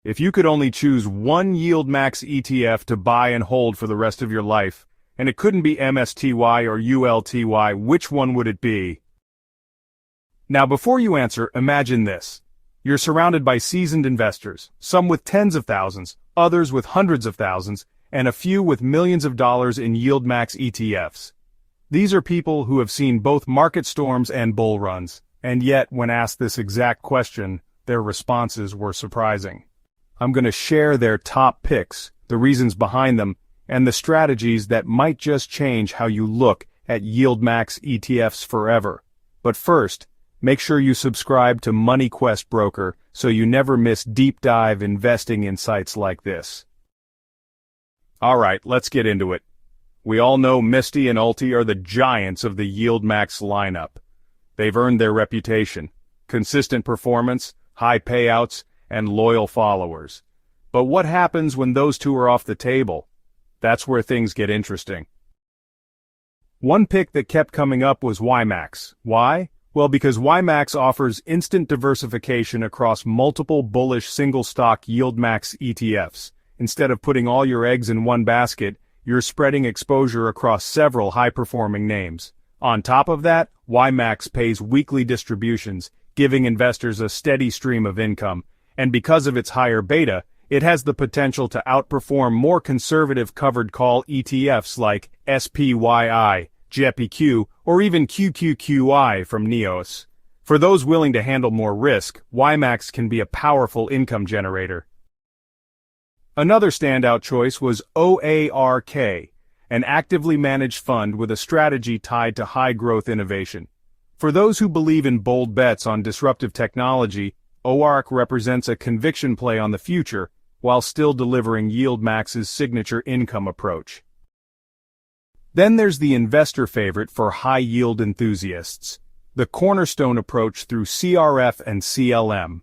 If you could only choose one YieldMax ETF to buy and hold for the rest of your life, and it couldn't be MSTY or ULTI, which one would it be? Now before you answer, imagine this. You're surrounded by seasoned investors, some with tens of thousands, others with hundreds of thousands, and a few with millions of dollars in YieldMax ETFs. These are people who have seen both market storms and bull runs, and yet when asked this exact question, their responses were surprising. I'm going to share their top picks, the reasons behind them, and the strategies that might just change how you look at YieldMax ETFs forever. But first, make sure you subscribe to Money Quest Broker so you never miss deep dive investing insights like this. Alright, let's get into it. We all know MSTY and ULTI are the giants of the YieldMax lineup. They've earned their reputation, consistent performance, high payouts, and loyal followers. But what happens when those two are off the table? That's where things get interesting. One pick that kept coming up was YieldMax. Why? Well, because YieldMax offers instant diversification across multiple bullish single-stock YieldMax ETFs. Instead of putting all your eggs in one basket, you're spreading exposure across several high-performing names. On top of that, YieldMax pays weekly distributions, giving investors a steady stream of income, and because of its higher beta, it has the potential to outperform more conservative covered call ETFs like SPYI, JEPQ, or even QQQI from NEOS. For those willing to handle more risk, YieldMax can be a powerful income generator. Another standout choice was OARK, an actively managed fund with a strategy tied to high-growth innovation. For those who believe in bold bets on disruptive technology, OARK represents a conviction play on the future, while still delivering YieldMax's signature income approach. Then there's the investor favorite for high-yield enthusiasts, the cornerstone approach through CRF and CLM.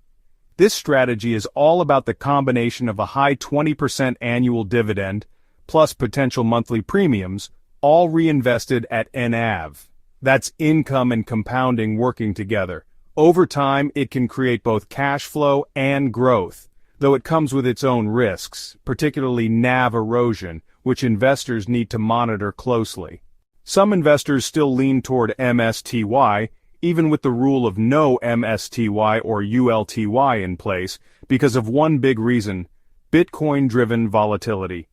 This strategy is all about the combination of a high 20% annual dividend, plus potential monthly premiums, all reinvested at NAV. That's income and compounding working together. Over time, it can create both cash flow and growth, though it comes with its own risks, particularly NAV erosion, which investors need to monitor closely. Some investors still lean toward MSTY, even with the rule of no MSTY or ULTI in place, because of one big reason: Bitcoin-driven volatility.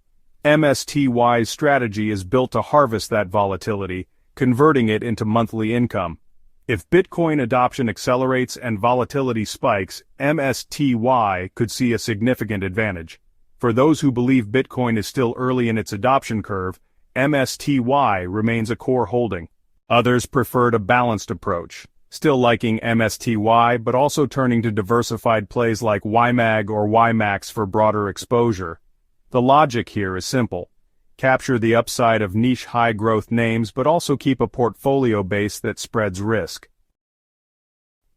MSTY's strategy is built to harvest that volatility, converting it into monthly income. If Bitcoin adoption accelerates and volatility spikes, MSTY could see a significant advantage. For those who believe Bitcoin is still early in its adoption curve, MSTY remains a core holding. Others preferred a balanced approach, still liking MSTY but also turning to diversified plays like YMAG or YieldMax for broader exposure. The logic here is simple. Capture the upside of niche high-growth names but also keep a portfolio base that spreads risk.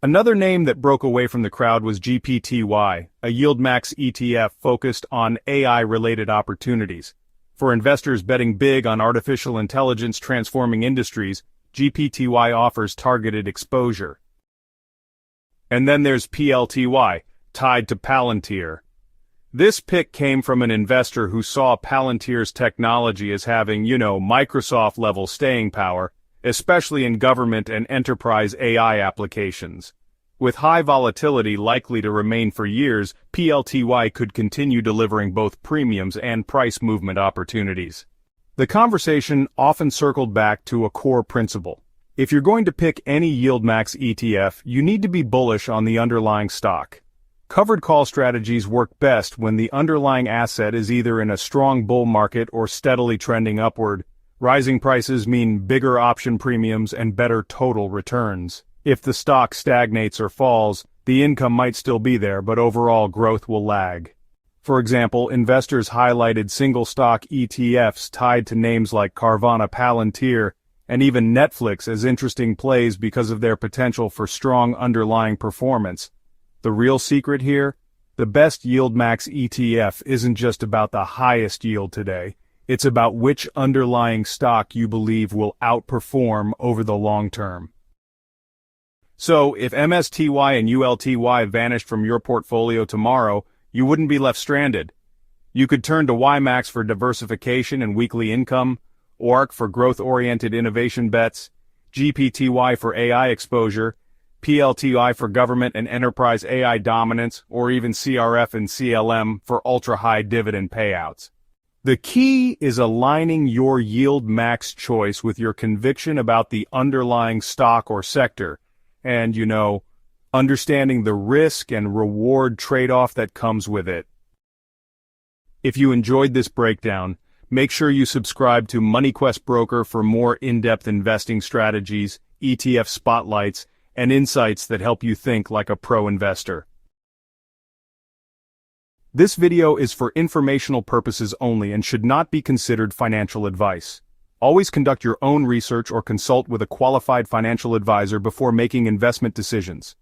Another name that broke away from the crowd was GPTY, a YieldMax ETF focused on AI-related opportunities. For investors betting big on artificial intelligence transforming industries, GPTY offers targeted exposure. And then there's PLTY, tied to Palantir. This pick came from an investor who saw Palantir's technology as having, Microsoft-level staying power, especially in government and enterprise AI applications. With high volatility likely to remain for years, PLTY could continue delivering both premiums and price movement opportunities. The conversation often circled back to a core principle. If you're going to pick any YieldMax ETF, you need to be bullish on the underlying stock. Covered call strategies work best when the underlying asset is either in a strong bull market or steadily trending upward. Rising prices mean bigger option premiums and better total returns. If the stock stagnates or falls, the income might still be there, but overall growth will lag. For example, investors highlighted single-stock ETFs tied to names like Carvana, Palantir, and even Netflix as interesting plays because of their potential for strong underlying performance. The real secret here? The best YieldMax ETF isn't just about the highest yield today. It's about which underlying stock you believe will outperform over the long term. So, if MSTY and ULTI vanished from your portfolio tomorrow, you wouldn't be left stranded. You could turn to YieldMax for diversification and weekly income, ORC for growth-oriented innovation bets, GPTY for AI exposure, PLTI for government and enterprise AI dominance, or even CRF and CLM for ultra-high dividend payouts. The key is aligning your YieldMax choice with your conviction about the underlying stock or sector, and, understanding the risk and reward trade-off that comes with it. If you enjoyed this breakdown, make sure you subscribe to MoneyQuest Broker for more in-depth investing strategies, ETF spotlights, and insights that help you think like a pro investor. This video is for informational purposes only and should not be considered financial advice. Always conduct your own research or consult with a qualified financial advisor before making investment decisions.